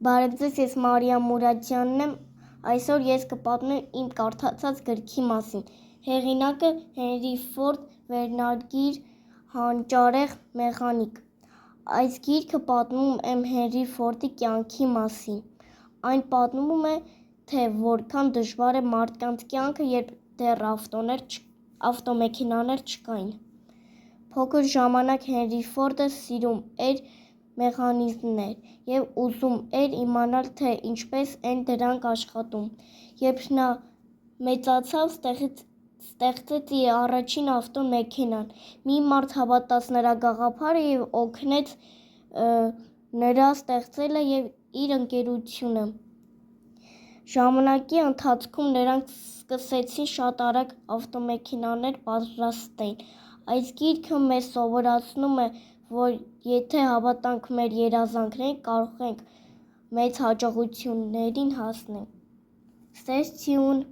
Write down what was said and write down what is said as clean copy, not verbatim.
Բարև ձեզ, ես Մարիամ Մուրադյանն եմ, այսօր ես կպատմեմ իմ կարդացած գրքի մասին, հեղինակը Հենրի Ֆորդ, վերնագիր հանճարեղ մեխանիկ, այս գիրքը պատմում եմ Հենրի Ֆորդի կյանքի մասին, այն պատմում է, թե որքան դժվար է մարդկանց կյանքը, երբ դեռ ավտոմեքենաներ չկային, փոքր ժամանակ Հենրի Ֆորդը սիրում էր մեխանիզմներ և ուզում էր իմանալ, թե ինչպես են դրանք աշխատում, երբ նա մեծացավ, ստեղծեց իր առաջին ավտոմեքենան, մի մարդ հավատաց նրա գաղափարը և օգնեց նրա ստեղծել իր ընկերությունը, ժամանակի ընթացքում նրանք սկսեցին շատ արագ ավտոմեքենաներ պատրաստել, այս գիրքը մեզ սովորեցնում է, որ եթե հավատանք մեր երազանքներին, կարող ենք մեծ հաջողությունների հասնել, Stay tuned.